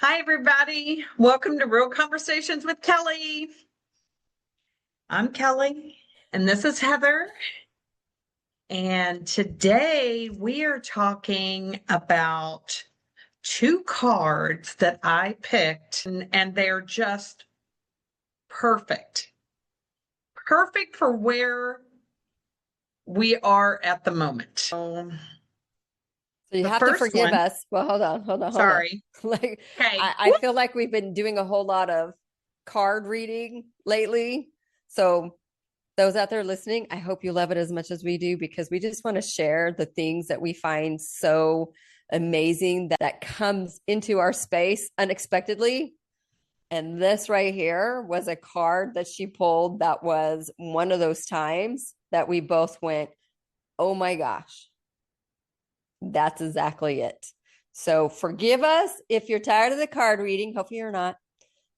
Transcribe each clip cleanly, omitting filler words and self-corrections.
Hi, everybody. Welcome to Real Conversations with Kelly. I'm Kelly, and this is Heather. And today we are talking about two cards that I picked, and they're just perfect. Perfect for where we are at the moment. So you The have to first forgive one, us. Well, hold on. sorry. Like Okay. I feel like we've been doing a whole lot of card reading lately. So those out there listening, I hope you love it as much as we do because we just want to share the things that we find so amazing that comes into our space unexpectedly. And this right here was a card that she pulled that was one of those times that we both went, "Oh my gosh." That's exactly it. So forgive us if you're tired of the card reading. Hopefully you're not,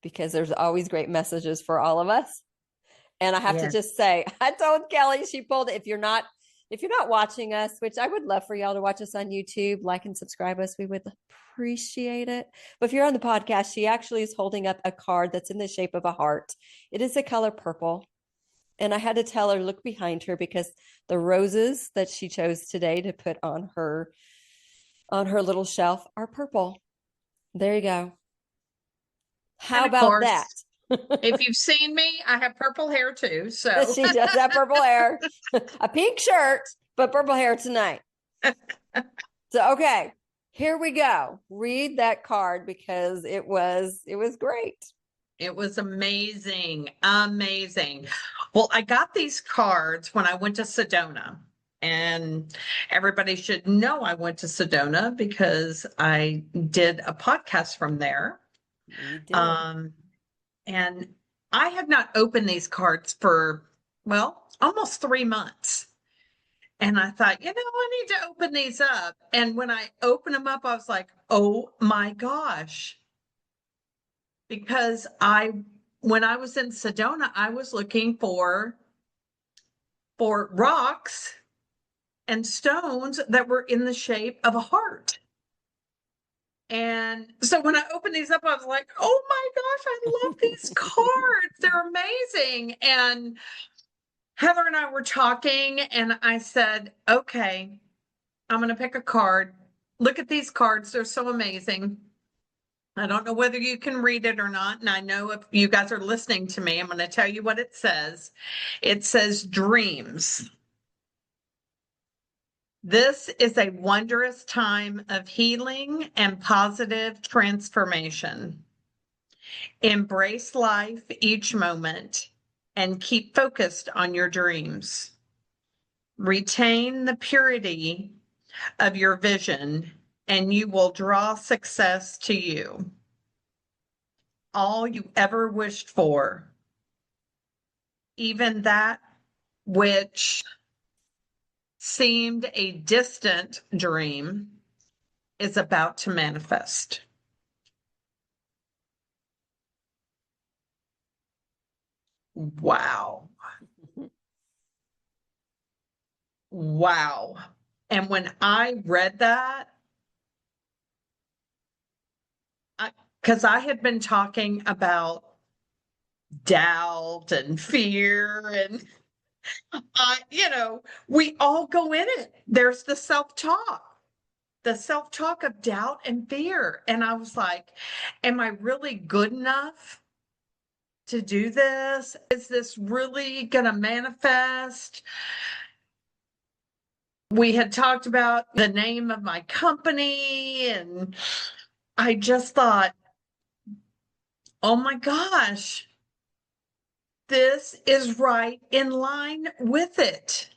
because there's always great messages for all of us. And I have to Yeah. just say, I told Kelly she pulled it. If you're not watching us, which I would love for y'all to watch us on YouTube, like and subscribe us, we would appreciate it. But if you're on the podcast, she actually is holding up a card that's in the shape of a heart. It is the color purple. And I had to tell her, look behind her because the roses that she chose today to put on her little shelf are purple. There you go. And How of about that? course, if you've seen me, I have purple hair too. So She does have purple hair, a pink shirt, but purple hair tonight. So okay, here we go. Read that card because it was great. it was amazing. Amazing. Well, I got these cards when I went to Sedona. And everybody should know I went to Sedona because I did a podcast from there. You did. Um, and I had not opened these cards for, well, almost 3 months. And I thought, I need to open these up. And when I opened them up, I was like, oh my gosh. Because when I was in Sedona, I was looking for rocks and stones that were in the shape of a heart. And so when I opened these up, I was like, oh my gosh, I love these cards. They're amazing. And Heather and I were talking, and I said, okay, I'm going to pick a card. Look at these cards. They're so amazing. I don't know whether you can read it or not. And I know if you guys are listening to me, I'm going to tell you what it says. It says dreams. This is a wondrous time of healing and positive transformation. Embrace life each moment and keep focused on your dreams. Retain the purity of your vision, and you will draw success to you. All you ever wished for, even that which seemed a distant dream, is about to manifest. Wow. Wow. And when I read that, because I had been talking about doubt and fear, and we all go in it. There's the self talk of doubt and fear. And I was like, am I really good enough to do this? Is this really going to manifest? We had talked about the name of my company, and I just thought, oh my gosh, this is right in line with it.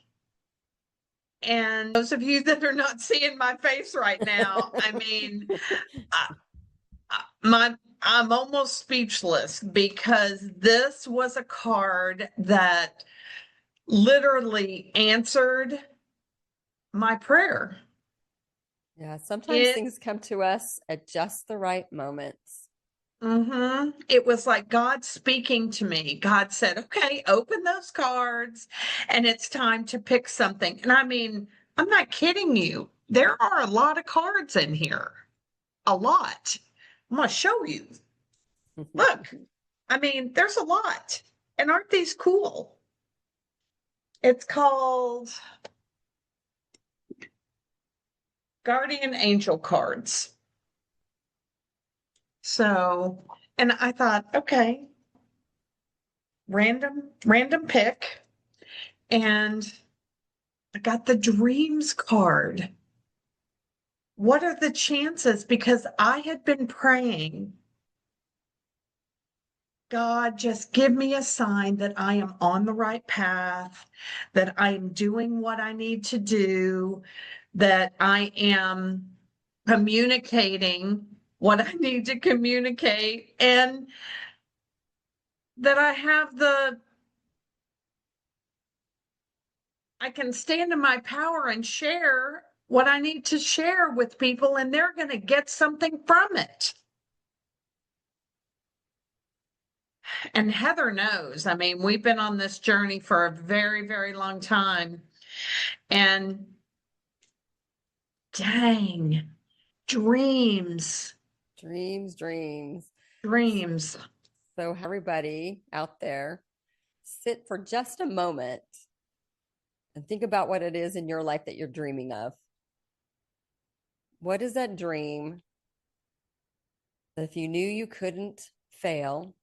And those of you that are not seeing my face right now, I mean, I'm almost speechless because this was a card that literally answered my prayer. Yeah, sometimes It things come to us at just the right moments. It was like God speaking to me. God said, okay, open those cards and it's time to pick something. And I mean, I'm not kidding you. There are a lot of cards in here, a lot. I'm going to show you. Look, I mean, there's a lot. And aren't these cool? It's called Guardian Angel cards. So, and I thought, okay, random pick. And I got the dreams card. What are the chances? Because I had been praying, God, just give me a sign that I am on the right path, that I am doing what I need to do, that I am communicating what I need to communicate, and that I can stand in my power and share what I need to share with people, and they're going to get something from it. And Heather knows. I mean, we've been on this journey for a very, very long time. And dang, dreams, Dreams. dreams. So, everybody out there, sit for just a moment and think about what it is in your life that you're dreaming of. What is that dream that if you knew you couldn't fail,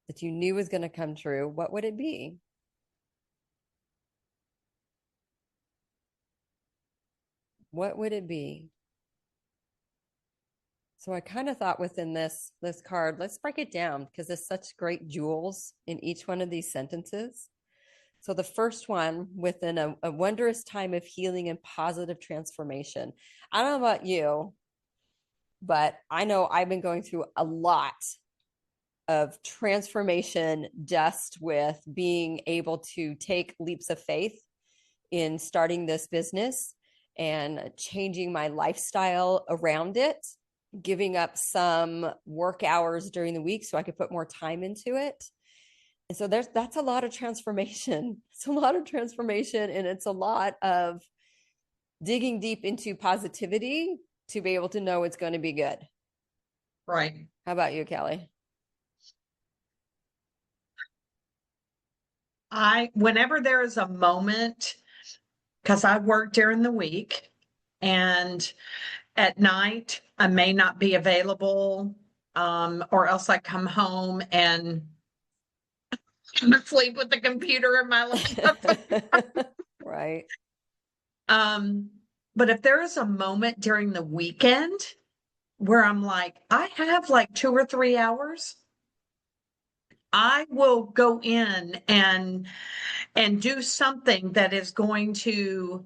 that you knew was going to come true, what would it be? What would it be? So I kind of thought within this card, let's break it down because there's such great jewels in each one of these sentences. So the first one, within a wondrous time of healing and positive transformation. I don't know about you, but I know I've been going through a lot of transformation just with being able to take leaps of faith in starting this business and changing my lifestyle around it, giving up some work hours during the week so I could put more time into it. And so that's a lot of transformation. It's a lot of transformation, and it's a lot of digging deep into positivity to be able to know it's going to be good. Right. How about you, Kelly? Whenever there is a moment, because I work during the week and at night I may not be available, or else I come home and I'm asleep with the computer in my lap. Right. Um, but if there is a moment during the weekend where I'm like, I have like 2 or 3 hours, I will go in and do something that is going to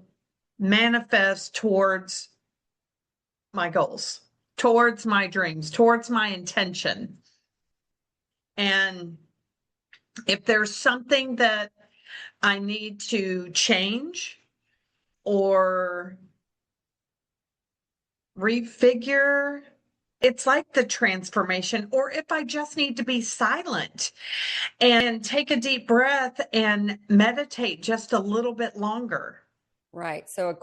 manifest towards my goals, towards my dreams, towards my intention. And if there's something that I need to change or refigure, it's like the transformation. Or if I just need to be silent and take a deep breath and meditate just a little bit longer. Right. So the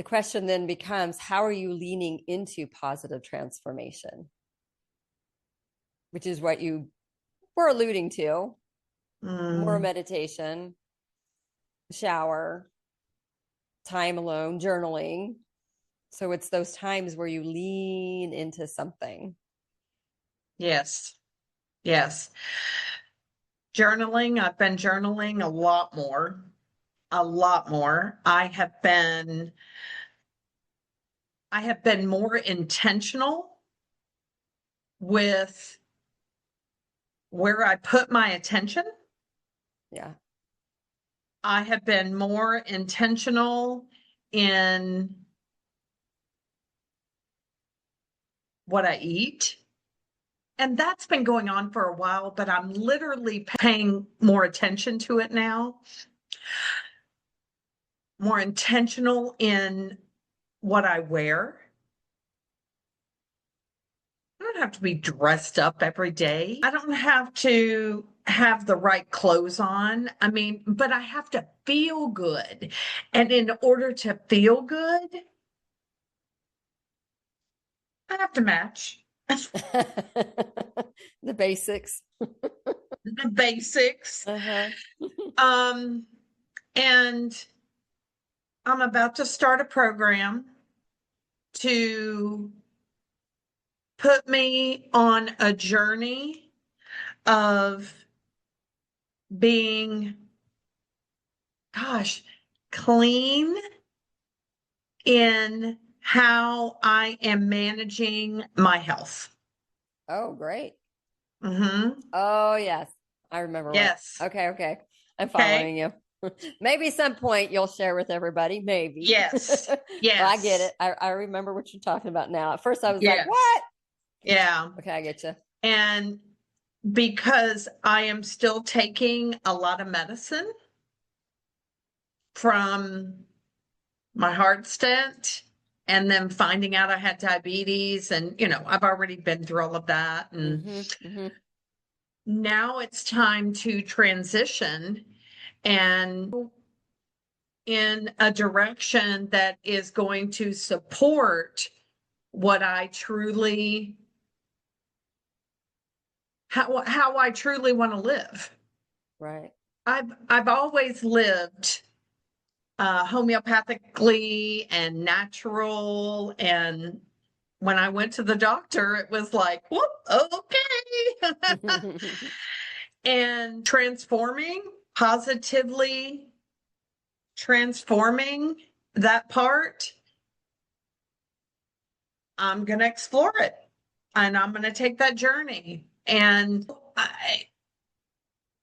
question then becomes, how are you leaning into positive transformation? Which is what you were alluding to. More meditation, shower, time alone, journaling. So it's those times where you lean into something. Yes. Yes. Journaling, I've been journaling a lot more. A lot more. I have been more intentional with where I put my attention. Yeah. I have been more intentional in what I eat. And that's been going on for a while, but I'm literally paying more attention to it now. More intentional in what I wear. I don't have to be dressed up every day. I don't have to have the right clothes on. I mean, but I have to feel good. And in order to feel good, I have to match The basics. the basics. Uh-huh. Um, and I'm about to start a program to put me on a journey of being, gosh, clean in how I am managing my health. Oh, great. Mm-hmm. Oh, yes. I remember right. Yes. Okay, okay. I'm Okay. following you. Maybe some point you'll share with everybody. Maybe. Yes. Well, I get Yes. it. I remember what you're talking about now. At first, I was like, Yes. what? Yeah. Okay, I get you. And because I am still taking a lot of medicine from my heart stent and then finding out I had diabetes, and I've already been through all of that, and Mm-hmm, mm-hmm. now it's time to transition and in a direction that is going to support what I truly how I truly want to live. Right. I've always lived homeopathically and natural, and when I went to the doctor, it was like, whoop, okay. And positively transforming that part, I'm going to explore it and I'm going to take that journey. And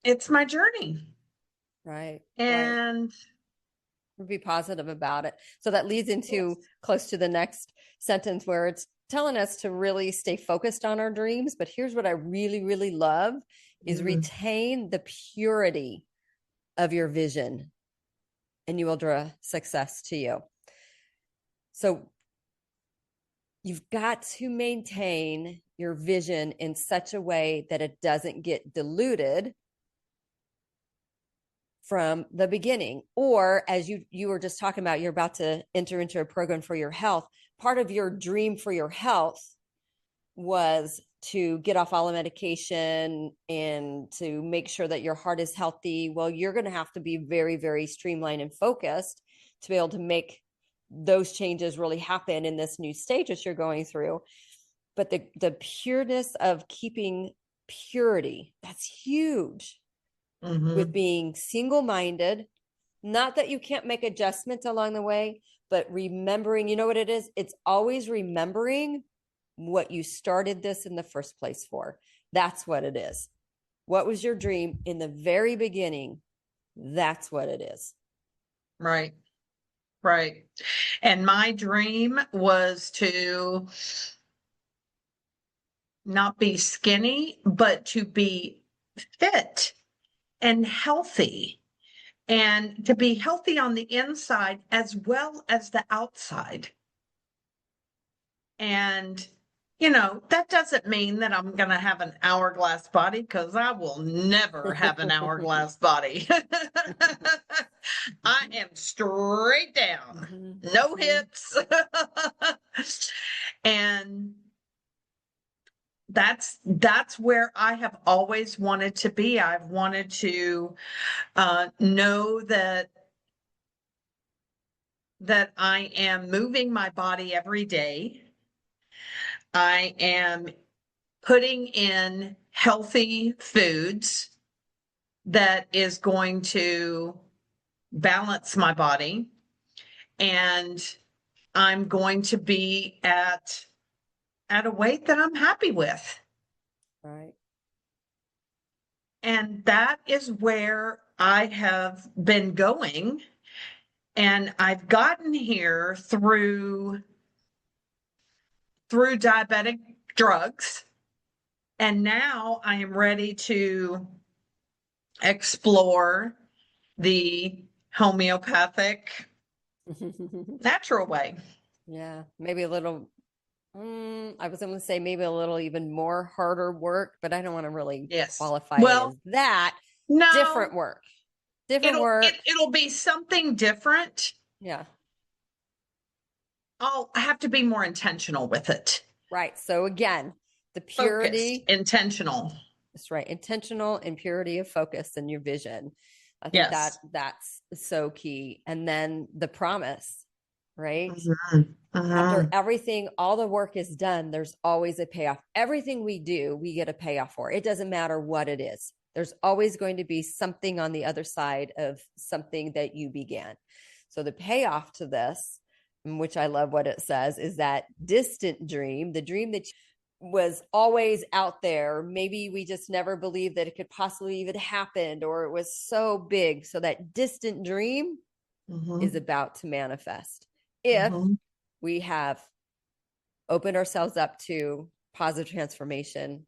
it's my journey. Right, right. And Be positive about it. So that leads into yes. close to the next sentence where it's telling us to really stay focused on our dreams. But here's what I really, really love is Mhm. retain the purity of your vision and you will draw success to you. So you've got to maintain your vision in such a way that it doesn't get diluted from the beginning. Or as you were just talking about, you're about to enter into a program for your health. Part of your dream for your health was to get off all the medication and to make sure that your heart is healthy. Well, you're going to have to be very, very streamlined and focused to be able to make those changes really happen in this new stage that you're going through. But the pureness of keeping purity, that's huge with Mhm. being single-minded. Not that you can't make adjustments along the way, but remembering, you know what it is? It's always remembering what you started this in the first place for. That's what it is. What was your dream in the very beginning? That's what it is. Right. Right. And my dream was to not be skinny, but to be fit and healthy, and to be healthy on the inside as well as the outside. And, that doesn't mean that I'm going to have an hourglass body, because I will never have an hourglass body. I am straight down, Mm-hmm. no Mm-hmm. hips. And that's where I have always wanted to be. I've wanted to know that I am moving my body every day. I am putting in healthy foods that is going to balance my body, and I'm going to be at a weight that I'm happy with. Right. And that is where I have been going. And I've gotten here through diabetic drugs. And now I am ready to explore the homeopathic natural way. Yeah, maybe a little. I was going to say maybe a little even more harder work, but I don't want to really Yes. qualify it as Well, that. no, Different work. Different it'll work. it, it'll be something different. Yeah. I'll have to be more intentional with it. Right. So again, the Focused, purity, intentional. that's right, intentional and purity of focus and your vision. I think Yes. that's so key. And then the promise, right? Mhm. After Mhm. everything, all the work is done, there's always a payoff. Everything we do, we get a payoff for. It doesn't matter what it is. There's always going to be something on the other side of something that you began. So the payoff to this, which I love what it says, is that distant dream, the dream that was always out there. Maybe we just never believed that it could possibly even happen, or it was so big. So that distant dream is Mhm. about to manifest if Mhm. we have opened ourselves up to positive transformation,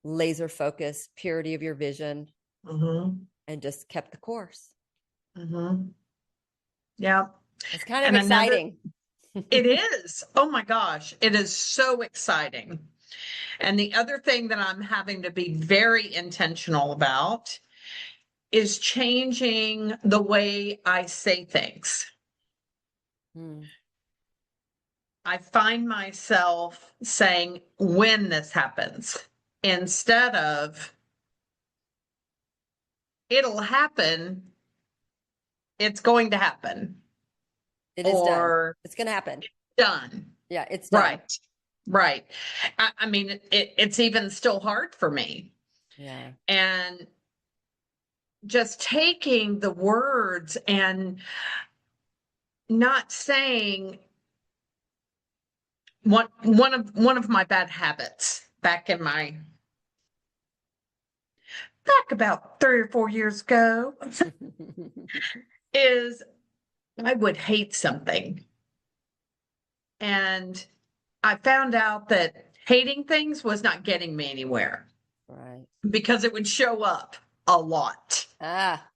laser focus, purity of your vision, Mhm. and just kept the course. Mhm. Yeah. It's kind of And another, exciting. it is. Oh my gosh, it is so exciting. And the other thing that I'm having to be very intentional about is changing the way I say things. Hmm. I find myself saying when this happens instead of it'll happen, it's going to happen, It is done. or It's going to happen. done. Yeah, it's done. Right. Right. I mean, it's even still hard for me. Yeah. And just taking the words and not saying one of my bad habits back about 3 or 4 years ago is I would hate something. And I found out that hating things was not getting me anywhere Right. because it would show up a lot. Ah,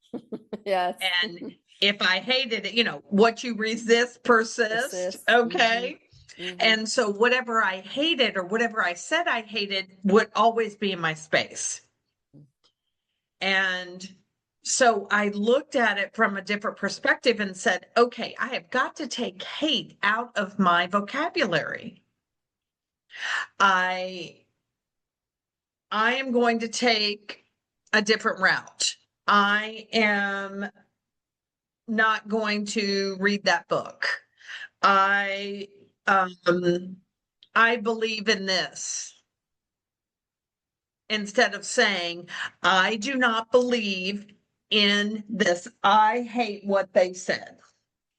yes. And if I hated it, what you resist persists. Persist. Mm-hmm. Okay. Mm-hmm. And so whatever I hated or whatever I said I hated would always be in my space. And so I looked at it from a different perspective and said, okay, I have got to take hate out of my vocabulary. I I am going to take a different route. I am not going to read that book. I um I believe in this instead of saying I do not believe in this. I hate what they said.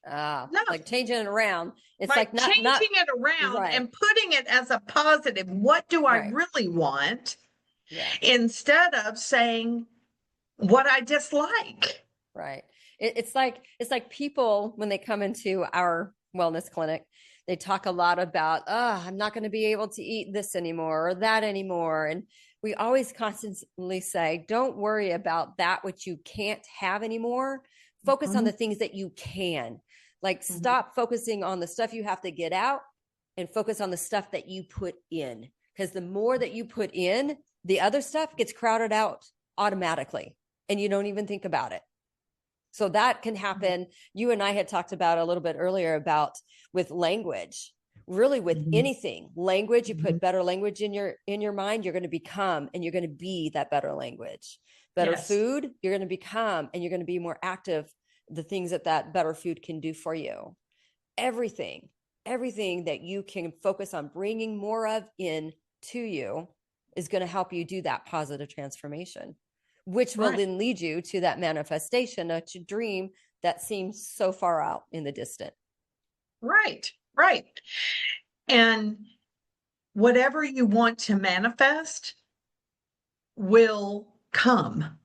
Ah, No, like changing it around. It's right. like not Changing it around right. and putting it as a positive. What do I Right. really want? Yeah. Instead of saying what I dislike. Right. It's like people when they come into our wellness clinic, they talk a lot about, oh, I'm not going to be able to eat this anymore or that anymore. And we always constantly say, don't worry about that which you can't have anymore. Focus on Mhm, the things that you can. Like mhm. stop focusing on the stuff you have to get out and focus on the stuff that you put in. Because the more that you put in, the other stuff gets crowded out automatically and you don't even think about it. So that can happen. You and I had talked about a little bit earlier about with language, really with Mhm, anything. Language, you mhm. put better language in your mind, you're going to become and you're going to be that better language. Better Yes. food, you're going to become and you're going to be more active the things that better food can do for you. Everything, everything that you can focus on bringing more of in to you is going to help you do that positive transformation, which will Right. then lead you to that manifestation, a dream that seems so far out in the distant. Right. Right. And whatever you want to manifest will come.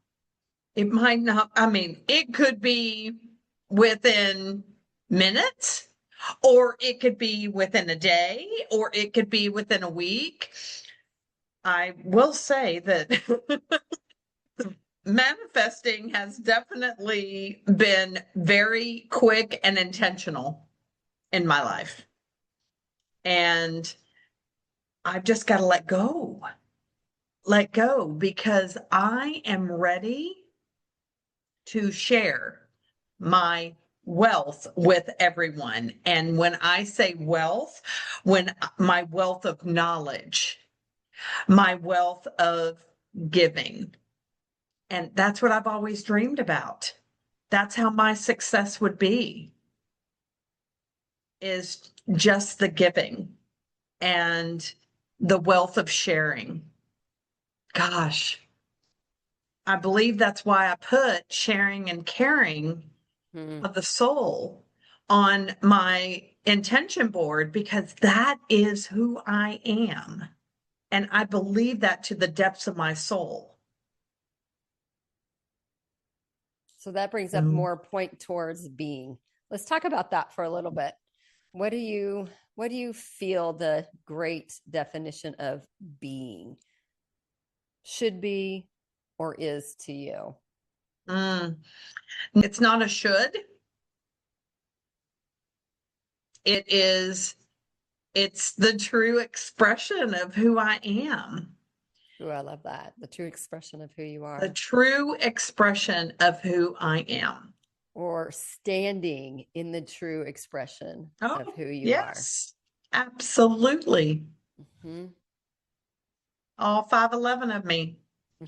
It might not, I mean, it could be within minutes, or it could be within a day, or it could be within a week. I will say that manifesting has definitely been very quick and intentional in my life. And I've just got to let go because I am ready to share my wealth with everyone. And when I say wealth, when my wealth of knowledge, my wealth of giving, and that's what I've always dreamed about. That's how my success would be, is just the giving and the wealth of sharing. Gosh, I believe that's why I put sharing and caring Hmm. of the soul on my intention board, because that is who I am. And I believe that to the depths of my soul. So that brings up Mm. more point towards being. Let's talk about that for a little bit. What do you feel the great definition of being should be or is to you? Mm. It's not a should. It is, it's the true expression of who I am. Ooh, I love that. The true expression of who you The are, true expression of who I am. or standing in the true expression of Oh, who you are. yes, absolutely. Mhm. All 5'11" of me.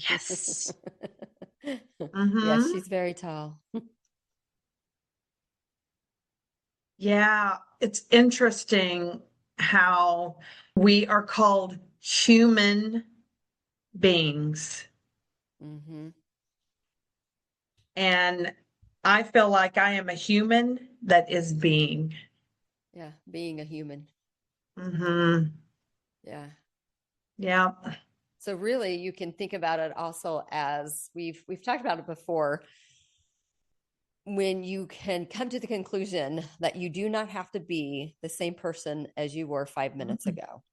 Yes. Yes, Mm-hmm. she's very tall. Yeah, it's interesting how we are called human beings. Hmm. And I feel like I am a human that is being. Yeah, being a human. Mm-hmm. Yeah. Yeah. So really you can think about it also as we've talked about it before, when you can come to the conclusion that you do not have to be the same person as you were 5 minutes ago.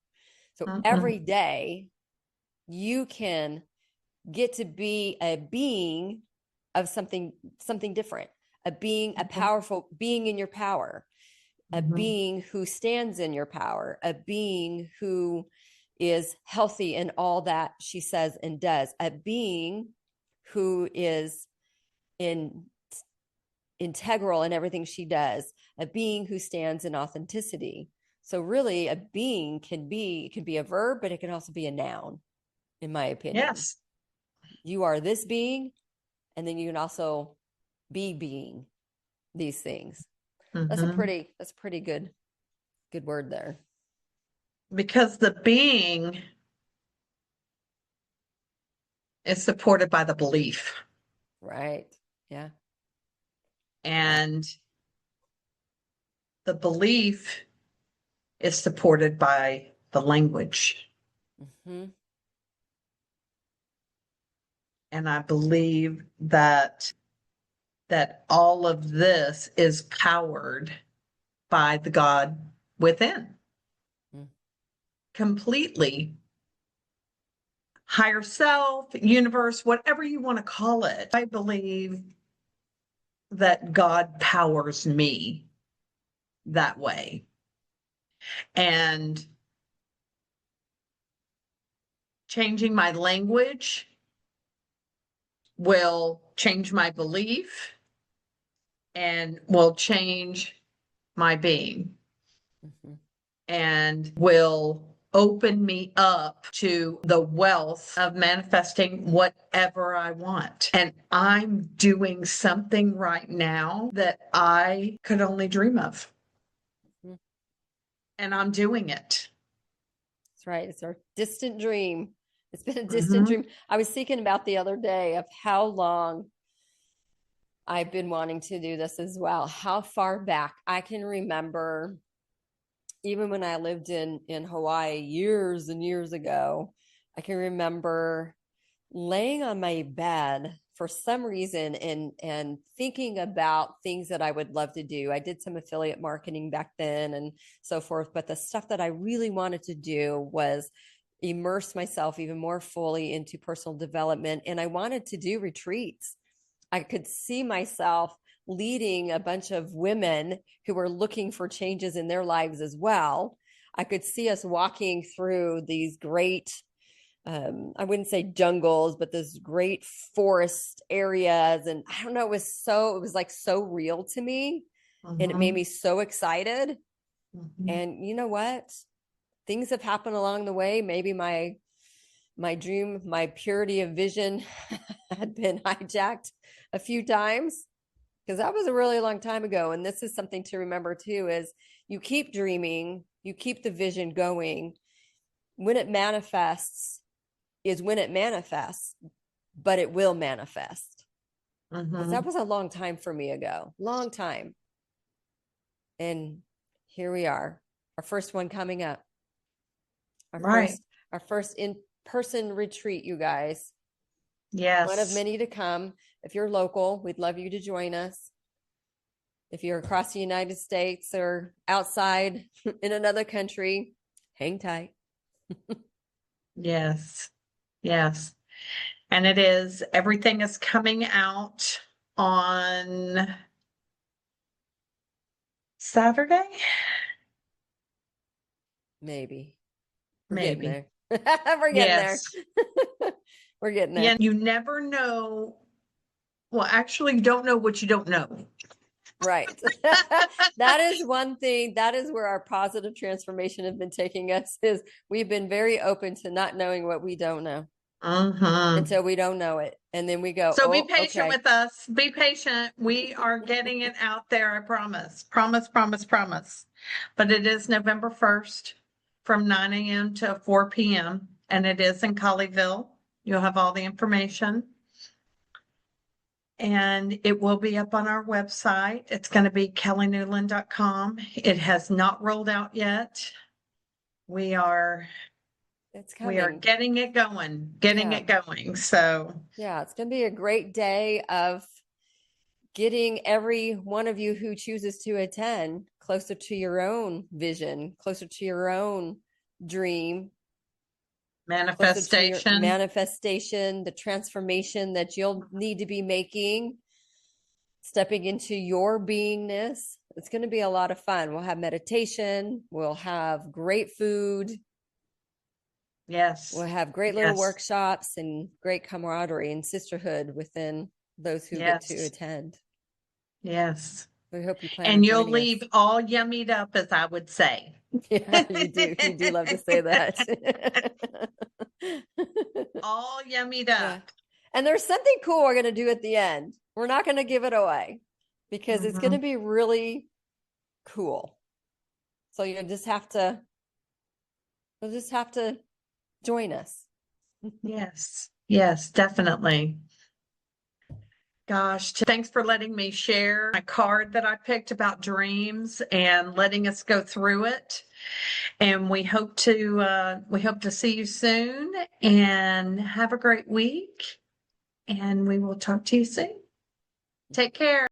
So Mm-mm. every day you can get to be a being of something different, a being, a powerful being in your power, a Mm-hmm. being who stands in your power, a being who is healthy in all that she says and does, a being who is in integral in everything she does, a being who stands in authenticity. So really a being can be a verb, but it can also be a noun, in my opinion. Yes. You are this being, and then you can also be being these things. Mm-hmm. That's a pretty good word there. Because the being is supported by the belief, Right. Yeah. Yeah. and the belief is supported by the language. Hmm. And I believe that all of this is powered by the God within, completely. Higher self, universe, whatever you want to call it. I believe that God powers me that way. And changing my language will change my belief and will change my being, Hmm. and will open me up to the wealth of manifesting whatever I want. And I'm doing something right now that I could only dream of. Hmm. And I'm doing it. That's right. It's our distant dream. It's been a distant Mm-hmm. dream. I was thinking about the other day of how long I've been wanting to do this as well. How far back I can remember, even when I lived in Hawaii years and years ago, I can remember laying on my bed for some reason and thinking about things that I would love to do. I did some affiliate marketing back then and so forth, but the stuff that I really wanted to do was immerse myself even more fully into personal development, and I wanted to do retreats. I could see myself leading a bunch of women who were looking for changes in their lives as well. I could see us walking through these great, I wouldn't say jungles, but those great forest areas. And I don't know, it was like so real to me. And it made Mhm. me so excited. Mhm. And you know what? Things have happened along the way. Maybe my dream, my purity of vision had been hijacked a few times because that was a really long time ago. And this is something to remember too, is you keep dreaming, you keep the vision going. When it manifests is when it manifests, but it will manifest. Because that Mhm. was a long time for me ago, long time. And here we are, our first one coming up, our Right. first our first in-person retreat, you guys. One of Yes. many to come. If you're local, we'd love you to join us. If you're across the United States or outside in another country, hang tight. Yes. Yes. And it is, everything is coming out on Saturday, Maybe. We're getting maybe. there. We're getting there. Yes. We're getting there. Yeah, you never know. Well, actually, you don't know what you don't know. Right. That is one thing. That is where our positive transformation has been taking us, is we've been very open to not knowing what we don't know Uh-huh. until we don't know it. And then we go, So be oh, patient okay. with us. Be patient. We are getting it out there, I promise. Promise, promise, promise. But it is November 1st from 9 a.m. to 4 p.m. and it is in Colleyville. You'll have all the information. And it will be up on our website. It's going to be kellynewland.com. It has not rolled out yet. We are It's we are coming. getting it going, getting Yeah. it going. So Yeah. It's going to be a great day of getting every one of you who chooses to attend closer to your own vision, closer to your own dream, closer to your manifestation. manifestation, the transformation that you'll need to be making, stepping into your beingness. It's going to be a lot of fun. We'll have meditation, we'll have great food, we'll Yes. have great little Yes. workshops and great camaraderie and sisterhood within those who get to Yes. attend. Yes. We hope you plan on And you'll joining us. leave all yummied up, as I would say. Yeah, you do. You do love to say that. All yummied Yeah. up. And there's something cool we're going to do at the end. We're not going to give it away because it's going to Mhm. be really cool. So you'll just have to join us. Yes. Yes, definitely. Gosh, thanks for letting me share my card that I picked about dreams and letting us go through it. And we hope to see you soon and have a great week. And we will talk to you soon. Take care.